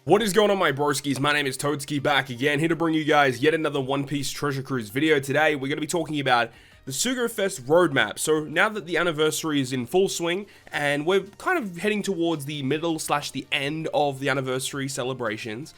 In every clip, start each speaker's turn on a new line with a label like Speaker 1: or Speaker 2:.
Speaker 1: What is going on, my broskiis? My name is Toadskii, back again, here to bring you guys yet another One Piece Treasure Cruise video. Today, we're going to be talking about the SUGO Fest roadmap. So now that the anniversary is in full swing, and we're kind of heading towards the middle / the end of the anniversary celebrations,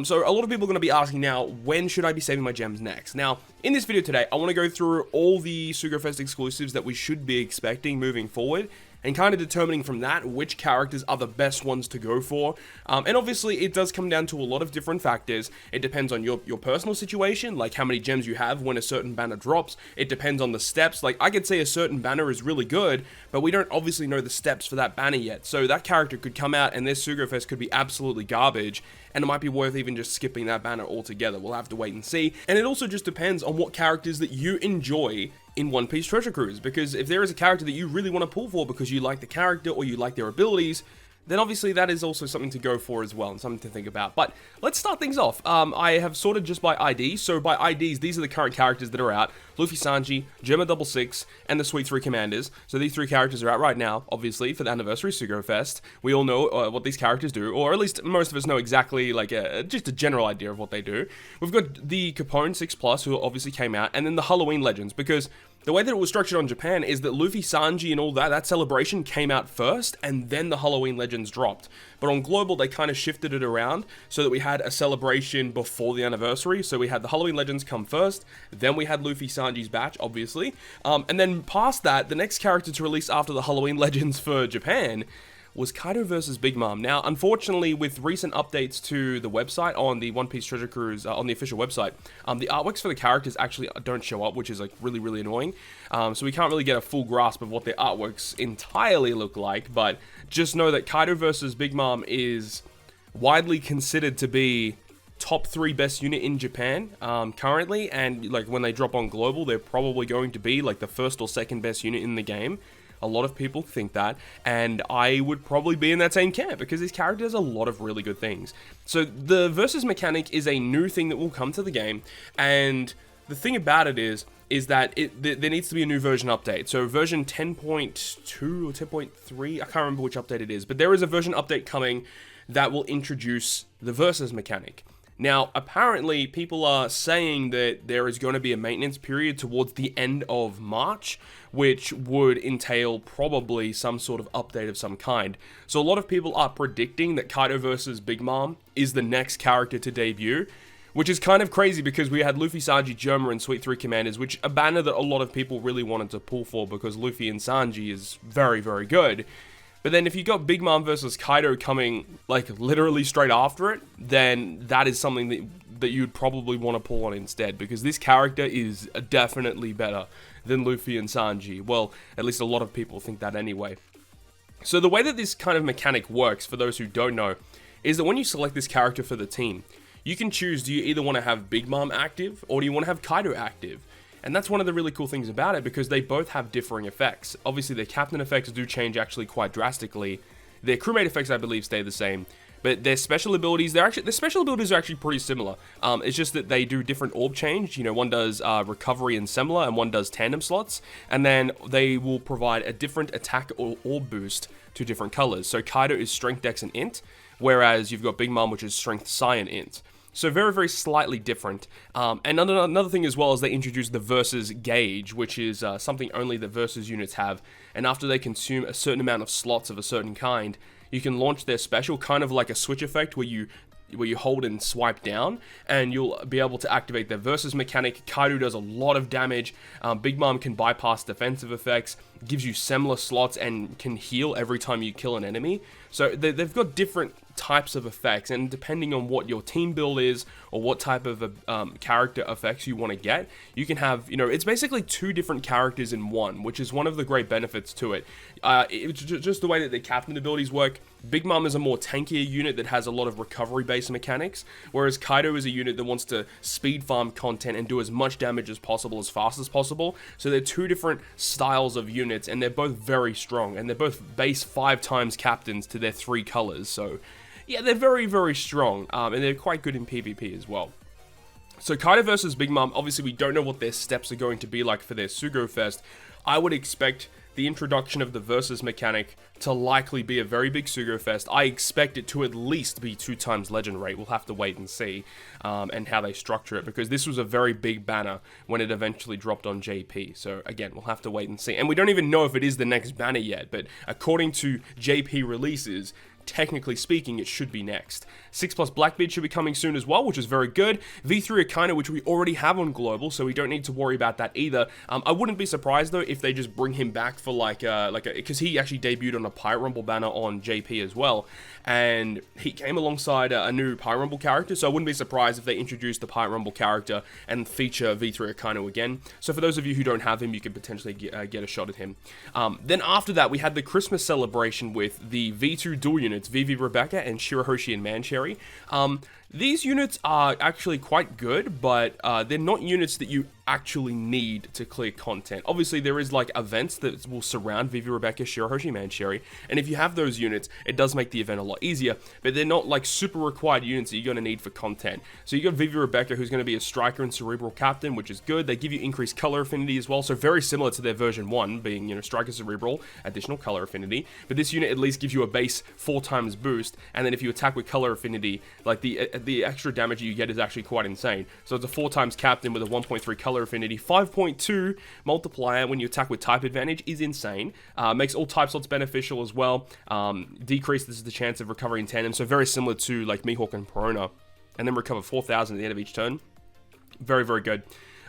Speaker 1: so a lot of people are going to be asking now, when should I be saving my gems next? Now, in this video today, I want to go through all the SUGO Fest exclusives that we should be expecting moving forward, and kind of determining from that which characters are the best ones to go for. And obviously it does come down to a lot of different factors. It depends on your personal situation, like how many gems you have when a certain banner drops. It depends on the steps. Like, I could say a certain banner is really good, but we don't obviously know the steps for that banner yet. So that character could come out and their SUGO Fest could be absolutely garbage, and it might be worth even just skipping that banner altogether. We'll have to wait and see. And it also just depends on what characters that you enjoy in One Piece Treasure Cruise, because if there is a character that you really want to pull for because you like the character or you like their abilities, then obviously that is also something to go for as well, and something to think about. But let's start things off. I have sorted just by ID. So by IDs, these are the current characters that are out: Luffy, Sanji, Gemma 66, and the Sweet 3 Commanders. So these three characters are out right now, obviously, for the anniversary SUGO Fest. We all know what these characters do, or at least most of us know exactly, like, just a general idea of what they do. We've got the Capone 6+, who obviously came out, and then the Halloween Legends, because the way that it was structured on Japan is that Luffy, Sanji, and all that celebration came out first, and then the Halloween Legends dropped. But on Global, they kind of shifted it around so that we had a celebration before the anniversary. So we had the Halloween Legends come first, then we had Luffy, Sanji's batch, obviously. And then past that, the next character to release after the Halloween Legends for Japan was Kaido versus Big Mom. Now, unfortunately, with recent updates to the website on the One Piece Treasure Cruise, on the official website, the artworks for the characters actually don't show up, which is like really annoying. So we can't really get a full grasp of what their artworks entirely look like, but just know that Kaido versus Big Mom is widely considered to be top 3 best unit in Japan currently, and like when they drop on Global, they're probably going to be like the first or second best unit in the game. A lot of people think that, and I would probably be in that same camp because this character does a lot of really good things. So the versus mechanic is a new thing that will come to the game, and the thing about it is that there needs to be a new version update. So version 10.2 or 10.3, I can't remember which update it is, but there is a version update coming that will introduce the versus mechanic. Now, apparently, people are saying that there is going to be a maintenance period towards the end of March, which would entail probably some sort of update of some kind. So a lot of people are predicting that Kaido versus Big Mom is the next character to debut, which is kind of crazy because we had Luffy, Sanji, Germa, and Sweet 3 Commanders, which a banner that a lot of people really wanted to pull for because Luffy and Sanji is very good. But then if you got Big Mom versus Kaido coming, like, literally straight after it, then that is something that you'd probably want to pull on instead, because this character is definitely better than Luffy and Sanji. Well, at least a lot of people think that anyway. So the way that this kind of mechanic works, for those who don't know, is that when you select this character for the team, you can choose, do you either want to have Big Mom active, or do you want to have Kaido active? And that's one of the really cool things about it, because they both have differing effects. Obviously, their captain effects do change actually quite drastically. Their crewmate effects, I believe, stay the same. But their special abilities, their special abilities are actually pretty similar. It's just that they do different orb change. You know, one does recovery and similar, and one does tandem slots. And then they will provide a different attack or orb boost to different colors. So Kaido is strength, dex, and int, whereas you've got Big Mom, which is strength, psi, and int. So very slightly different. And another thing as well is they introduced the Versus Gauge, which is something only the Versus units have. And after they consume a certain amount of slots of a certain kind, you can launch their special, kind of like a switch effect where you hold and swipe down, and you'll be able to activate their Versus mechanic. Kaido does a lot of damage. Big Mom can bypass defensive effects, gives you similar slots, and can heal every time you kill an enemy. So they've got different types of effects, and depending on what your team build is or what type of character effects you want to get, you can have, you know, it's basically 2 different characters in one, which is one of the great benefits to it. It's just the way that the captain abilities work. Big Mom is a more tankier unit that has a lot of recovery based mechanics, whereas Kaido is a unit that wants to speed farm content and do as much damage as possible as fast as possible. So they're 2 different styles of units, and they're both very strong, and they're both base 5 times captains to their 3 colors. So yeah, they're very strong, and they're quite good in PvP as well. So Kaido versus Big Mom, obviously we don't know what their steps are going to be like for their SUGO Fest. I would expect the the introduction of the versus mechanic to likely be a very big SUGO fest. I expect it to at least be 2 times legend rate. We'll have to wait and see and how they structure it, because this was a very big banner when it eventually dropped on JP. So again, we'll have to wait and see. And we don't even know if it is the next banner yet, but according to JP releases, technically speaking, it should be next. 6+ Blackbeard should be coming soon as well, which is very good. V3 Akainu, which we already have on Global, so we don't need to worry about that either. I wouldn't be surprised, though, if they just bring him back for because he actually debuted on a Pirate Rumble banner on JP as well, and he came alongside a new Pirate Rumble character, so I wouldn't be surprised if they introduce the Pirate Rumble character and feature V3 Akainu again. So for those of you who don't have him, you could potentially get a shot at him. Then after that, we had the Christmas celebration with the V2 dual units, Vivi Rebecca and Shirahoshi and Mancherry. These units are actually quite good, but they're not units that you actually need to clear content. Obviously, there is like events that will surround Vivi Rebecca, Shirahoshi, Mancherry, and if you have those units, it does make the event a lot easier, but they're not like super required units that you're going to need for content. So you got Vivi Rebecca, who's going to be a striker and cerebral captain, which is good. They give you increased color affinity as well, so very similar to their version 1, being, you know, striker cerebral, additional color affinity, but this unit at least gives you a base 4 times boost, and then if you attack with color affinity, like the extra damage you get is actually quite insane. So it's a 4 times captain with a 1.3 color affinity, 5.2 multiplier when you attack with type advantage is insane. Makes all type slots beneficial as well. Decreases the chance of recovery in tandem, so very similar to like Mihawk and Perona. And then recover 4,000 at the end of each turn. Very, very good.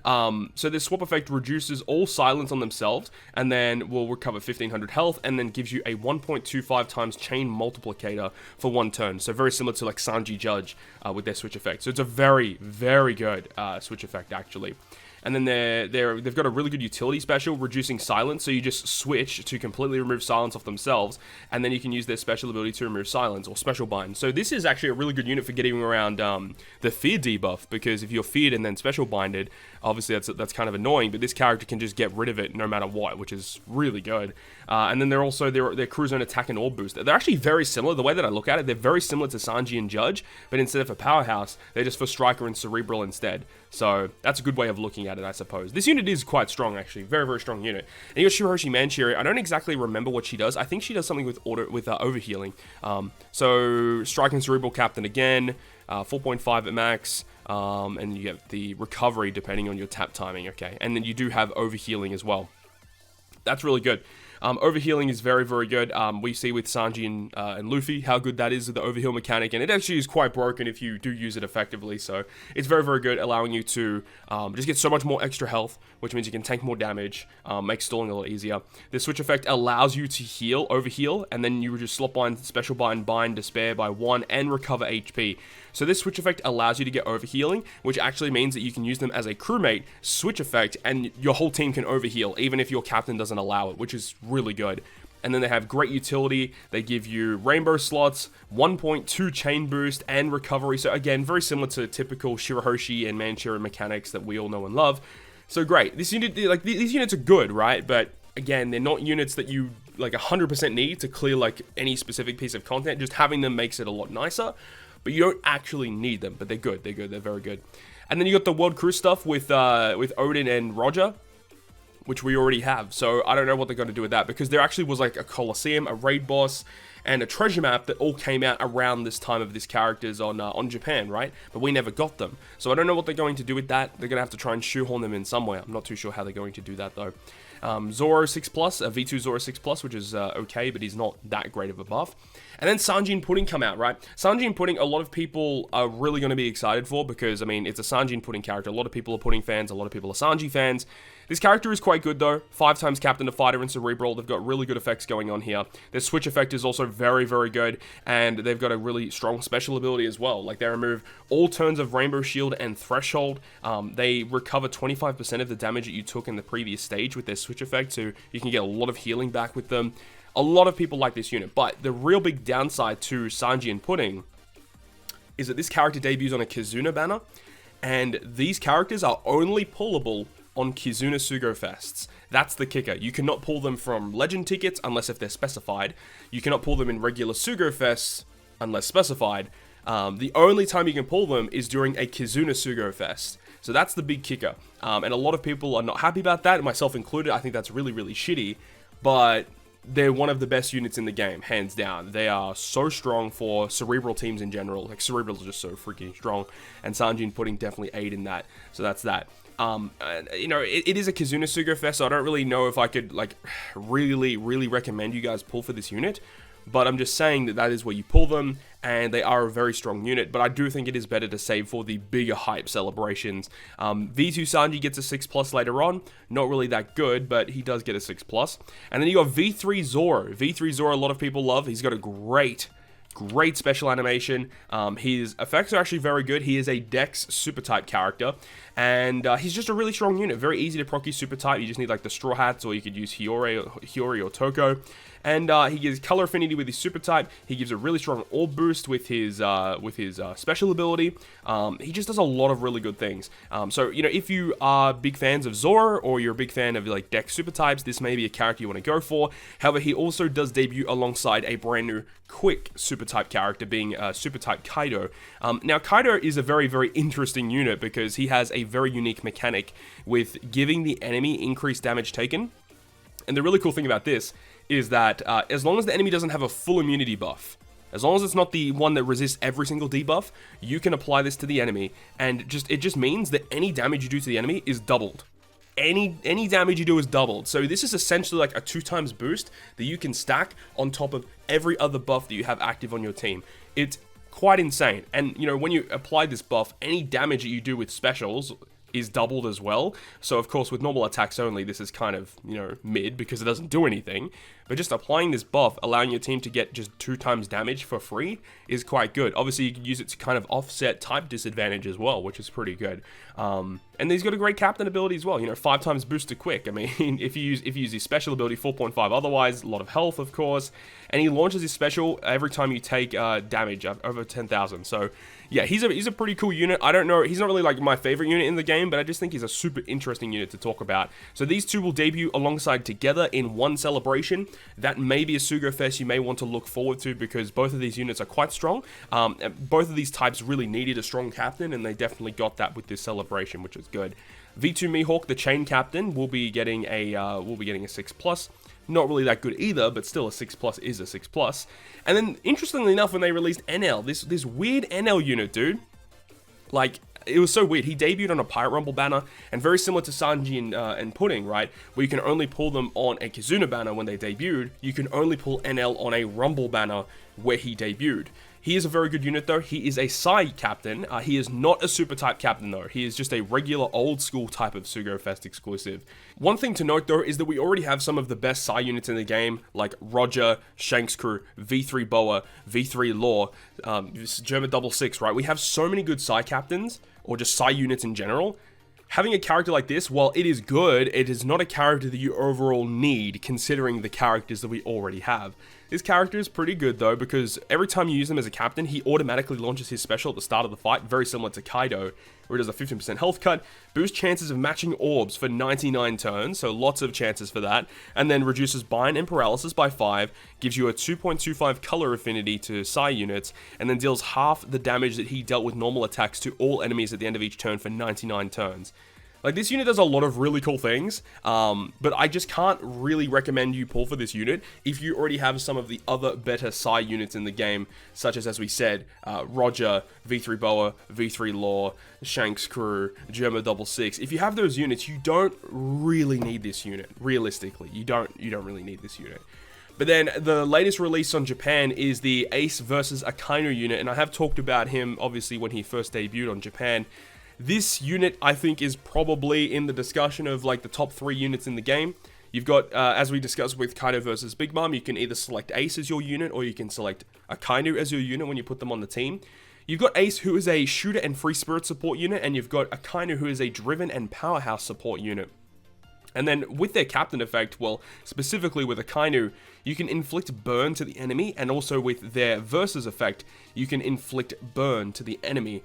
Speaker 1: So this swap effect reduces all silence on themselves, and then will recover 1500 health, and then gives you a 1.25 times chain multiplicator for 1 turn. So very similar to like Sanji Judge with their switch effect. So it's a very, very good switch effect actually. And then they've got a really good utility special, reducing silence, so you just switch to completely remove silence off themselves, and then you can use their special ability to remove silence, or special bind. So this is actually a really good unit for getting around the fear debuff, because if you're feared and then special binded, obviously that's kind of annoying, but this character can just get rid of it no matter what, which is really good. And then they're also their crew zone attack and orb boost. They're actually very similar. The way that I look at it, they're very similar to Sanji and Judge, but instead of a powerhouse, they're just for striker and cerebral instead. So that's a good way of looking at it, I suppose. This unit is quite strong, actually. Very, very strong unit. And you got Shirahoshi Mancherry. I don't exactly remember what she does. I think she does something with overhealing. So strike and cerebral captain again, 4.5 at max. And you get the recovery depending on your tap timing, okay? And then you do have overhealing as well. That's really good. Overhealing is very, very good. We see with Sanji and Luffy how good that is with the overheal mechanic, and it actually is quite broken if you do use it effectively, so it's very, very good, allowing you to just get so much more extra health, which means you can tank more damage, makes stalling a lot easier. This switch effect allows you to heal, overheal, and then you just slot bind, special bind, despair by 1, and recover HP. So this switch effect allows you to get overhealing, which actually means that you can use them as a crewmate switch effect, and your whole team can overheal, even if your captain doesn't allow it, which is really good. And then they have great utility. They give you rainbow slots, 1.2 chain boost, and recovery. So again, very similar to typical Shirahoshi and Mancherry mechanics that we all know and love. So great. This unit, like these units are good, right? But again, they're not units that you like 100% need to clear like any specific piece of content. Just having them makes it a lot nicer. But you don't actually need them, but they're good. They're good. They're very good. And then you got the World Crew stuff with Odin and Roger, which we already have. So I don't know what they're going to do with that, because there actually was like a Colosseum, a raid boss, and a treasure map that all came out around this time of this characters on Japan, right? But we never got them. So I don't know what they're going to do with that. They're going to have to try and shoehorn them in somewhere. I'm not too sure how they're going to do that though. Zoro 6+, a V2 Zoro 6+, which is okay, but he's not that great of a buff. And then Sanji and Pudding come out, right? Sanji and Pudding, a lot of people are really going to be excited for, because, I mean, it's a Sanji and Pudding character. A lot of people are Pudding fans, a lot of people are Sanji fans. This character is quite good, though. 5 times Captain to Fighter and Cerebral. They've got really good effects going on here. Their switch effect is also very, very good, and they've got a really strong special ability as well. Like, they remove all turns of Rainbow Shield and Threshold. They recover 25% of the damage that you took in the previous stage with their switch effect, so you can get a lot of healing back with them. A lot of people like this unit, but the real big downside to Sanji and Pudding is that this character debuts on a Kizuna banner, and these characters are only pullable on Kizuna SUGO Fests. That's the kicker. You cannot pull them from Legend tickets unless if they're specified. You cannot pull them in regular SUGO Fests unless specified. The only time you can pull them is during a Kizuna SUGO Fest. So that's the big kicker. And a lot of people are not happy about that, myself included. I think that's really, really shitty. but they're one of the best units in the game, hands down. They are so strong for Cerebral teams in general. Like, Cerebrals are just so freaking strong, and Sanji and Pudding definitely aid in that. So that's that. You know, it is a Kizuna Sugo Fest, so I don't really know if I could, like, really recommend you guys pull for this unit. But I'm just saying that is where you pull them, and they are a very strong unit. But I do think it is better to save for the bigger hype celebrations. V2 Sanji gets a 6+ later on. Not really that good, but he does get a 6+. And then you got V3 Zoro. V3 Zoro, a lot of people love. He's got a great special animation. His effects are actually very good. He is a Dex super type character, and he's just a really strong unit. Very easy to proc super type. You just need like the Straw Hats, or you could use Hiyori or Toko. And he gives color affinity with his super type. He gives a really strong orb boost with his special ability. He just does a lot of really good things. So, you know, if you are big fans of Zoro, or you're a big fan of like Dex super types, this may be a character you want to go for. However, he also does debut alongside a brand new quick super type character, being super type Kaido. Now, Kaido is a very interesting unit because he has a very unique mechanic with giving the enemy increased damage taken. And the really cool thing about this is that as long as the enemy doesn't have a full immunity buff, as long as it's not the one that resists every single debuff, you can apply this to the enemy, and it just means that any damage you do to the enemy is doubled. Any damage you do is doubled. So this is essentially like a 2x boost that you can stack on top of every other buff that you have active on your team. It's quite insane. And, you know, when you apply this buff, any damage that you do with specials is doubled as well. So of course, with normal attacks only, this is kind of, you know, mid because it doesn't do anything. But just applying this buff, allowing your team to get just 2x damage for free, is quite good. Obviously, you can use it to kind of offset type disadvantage as well, which is pretty good. And he's got a great captain ability as well. You know, 5x boost to quick. I mean, if you use his special ability, 4.5 otherwise, a lot of health, of course. And he launches his special every time you take damage over 10,000. So yeah, he's a pretty cool unit. I don't know, he's not really like my favorite unit in the game, but I just think he's a super interesting unit to talk about. So these two will debut alongside together in one celebration. That may be a Sugo Fest you may want to look forward to, because both of these units are quite strong. Both of these types really needed a strong captain, and they definitely got that with this celebration, which is good. V2 Mihawk, the chain captain, will be getting a 6+. Not really that good either, but still a 6+ is a 6+. And then, interestingly enough, when they released NL, this weird NL unit, dude, like, it was so weird. He debuted on a Pirate Rumble banner, and very similar to Sanji and Pudding, right? Where you can only pull them on a Kizuna banner when they debuted. You can only pull NL on a Rumble banner where he debuted. He is a very good unit, though. He is a Psy captain. He is not a super type captain, though. He is just a regular old school type of Sugo Fest exclusive. One thing to note, though, is that we already have some of the best Psy units in the game, like Roger, Shanks Crew, V3 Boa, V3 Law, German 66, right? We have so many good Psy captains, or just Psy units in general. Having a character like this, while it is good, it is not a character that you overall need, considering the characters that we already have. This character is pretty good, though, because every time you use him as a captain, he automatically launches his special at the start of the fight, very similar to Kaido, where he does a 15% health cut, boosts chances of matching orbs for 99 turns, so lots of chances for that, and then reduces bind and paralysis by 5, gives you a 2.25 color affinity to Psy units, and then deals half the damage that he dealt with normal attacks to all enemies at the end of each turn for 99 turns. Like, this unit does a lot of really cool things, but I just can't really recommend you pull for this unit if you already have some of the other better Psy units in the game, such as we said, Roger, V3 Boa, V3 Law, Shanks Crew, German 66. If you have those units, you don't really need this unit. Realistically, you don't really need this unit. But then the latest release on Japan is the Ace versus Akainu unit, and I have talked about him obviously when he first debuted on Japan. This unit, I think, is probably in the discussion of like the top 3 units in the game. You've got, as we discussed with Kaido versus Big Mom, you can either select Ace as your unit, or you can select Akainu as your unit when you put them on the team. You've got Ace, who is a shooter and free spirit support unit, and you've got Akainu, who is a driven and powerhouse support unit. And then with their captain effect, well, specifically with Akainu, you can inflict burn to the enemy, and also with their versus effect, you can inflict burn to the enemy,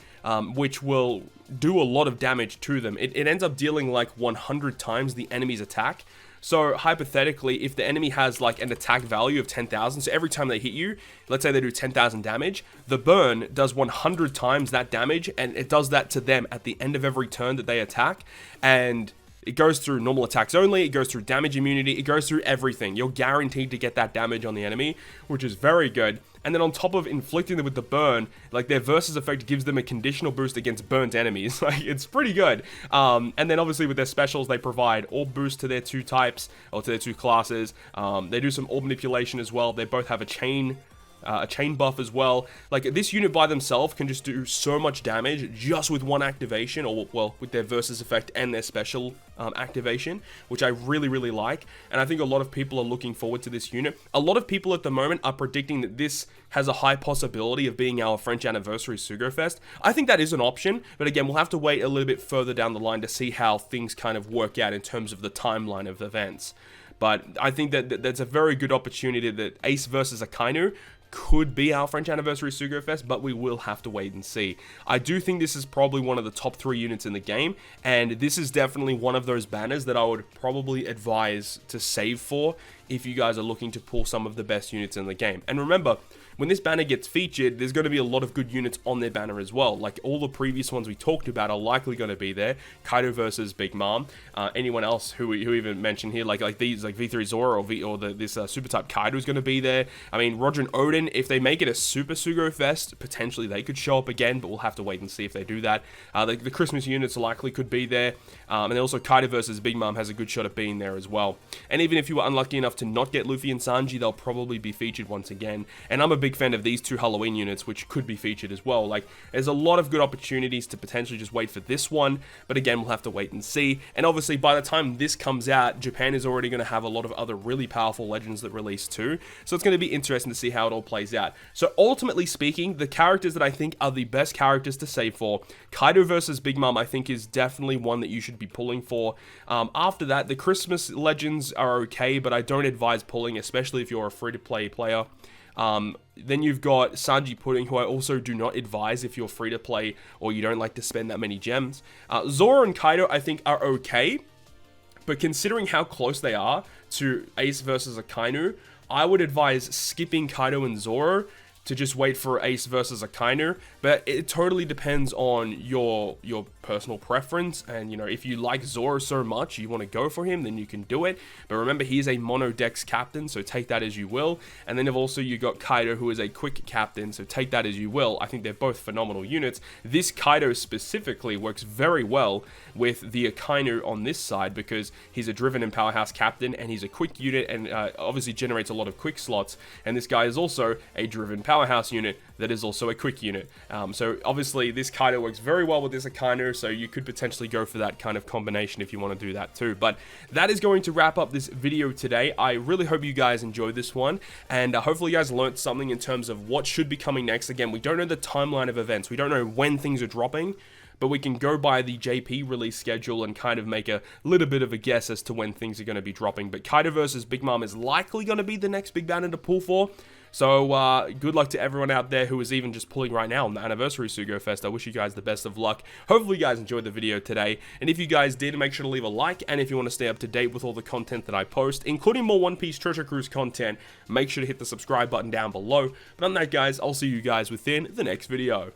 Speaker 1: which will do a lot of damage to them. It ends up dealing like 100 times the enemy's attack. So hypothetically, if the enemy has like an attack value of 10,000, so every time they hit you, let's say they do 10,000 damage, the burn does 100 times that damage, and it does that to them at the end of every turn that they attack, and It goes through normal attacks only, it goes through damage immunity, it goes through everything. You're guaranteed to get that damage on the enemy, which is very good. And then on top of inflicting them with the burn, like their versus effect gives them a conditional boost against burnt enemies. Like, it's pretty good. And then obviously with their specials, they provide orb boost to their 2 types, or to their 2 classes. They do some orb manipulation as well. They both have a chain buff as well. Like, this unit by themselves can just do so much damage just with one activation, or well, with their versus effect and their special activation, which I really like. And I think a lot of people are looking forward to this unit. A lot of people at the moment are predicting that this has a high possibility of being our French anniversary SUGO Fest. I think that is an option, but again, we'll have to wait a little bit further down the line to see how things kind of work out in terms of the timeline of events. But I think that that's a very good opportunity that Ace versus Akainu could be our French anniversary SUGO Fest, but we will have to wait and see. I do think this is probably one of the top 3 units in the game, and this is definitely one of those banners that I would probably advise to save for if you guys are looking to pull some of the best units in the game. And remember, when this banner gets featured, there's going to be a lot of good units on their banner as well. Like, all the previous ones we talked about are likely going to be there. Kaido versus Big Mom. Anyone else who even mentioned here, like these, like V3 Zoro or this super type Kaido is going to be there. I mean, Roger and Odin, if they make it a Super SUGO Fest, potentially they could show up again, but we'll have to wait and see if they do that. The Christmas units likely could be there. And then also Kaido versus Big Mom has a good shot at being there as well. And even if you were unlucky enough to not get Luffy and Sanji, they'll probably be featured once again. And I'm a big fan of these 2 Halloween units, which could be featured as well. Like, there's a lot of good opportunities to potentially just wait for this one, but again, we'll have to wait and see. And obviously, by the time this comes out, Japan is already going to have a lot of other really powerful legends that release too, so it's going to be interesting to see how it all plays out. So ultimately speaking, the characters that I think are the best characters to save for, Kaido versus Big Mom, I think is definitely one that you should be pulling for. After that, the Christmas legends are okay, but I don't advise pulling, especially if you're a free-to-play player. Then you've got Sanji Pudding, who I also do not advise if you're free to play or you don't like to spend that many gems. Zoro and Kaido, I think, are okay, but considering how close they are to Ace versus Akainu, I would advise skipping Kaido and Zoro to just wait for Ace versus Akainu, but it totally depends on your personal preference, and you know, if you like Zoro so much you want to go for him, then you can do it. But remember, he is a mono dex captain, so take that as you will. And then you got Kaido, who is a quick captain, so take that as you will. I think they're both phenomenal units. This Kaido specifically works very well with the Akainu on this side because he's a driven and powerhouse captain, and he's a quick unit, and obviously generates a lot of quick slots. And this guy is also a driven powerhouse unit that is also a quick unit. So obviously this Kaido works very well with this Akainu, so you could potentially go for that kind of combination if you want to do that too. But that is going to wrap up this video today. I really hope you guys enjoyed this one, and hopefully you guys learned something in terms of what should be coming next. Again, we don't know the timeline of events, we don't know when things are dropping, but we can go by the JP release schedule and kind of make a little bit of a guess as to when things are going to be dropping. But Kaido versus Big Mom is likely going to be the next big banner to pull for. So good luck to everyone out there who is even just pulling right now on the anniversary SUGO Fest. I wish you guys the best of luck. Hopefully you guys enjoyed the video today, and if you guys did, make sure to leave a like. And if you want to stay up to date with all the content that I post, including more One Piece Treasure Cruise content, make sure to hit the subscribe button down below. But on that, guys, I'll see you guys within the next video.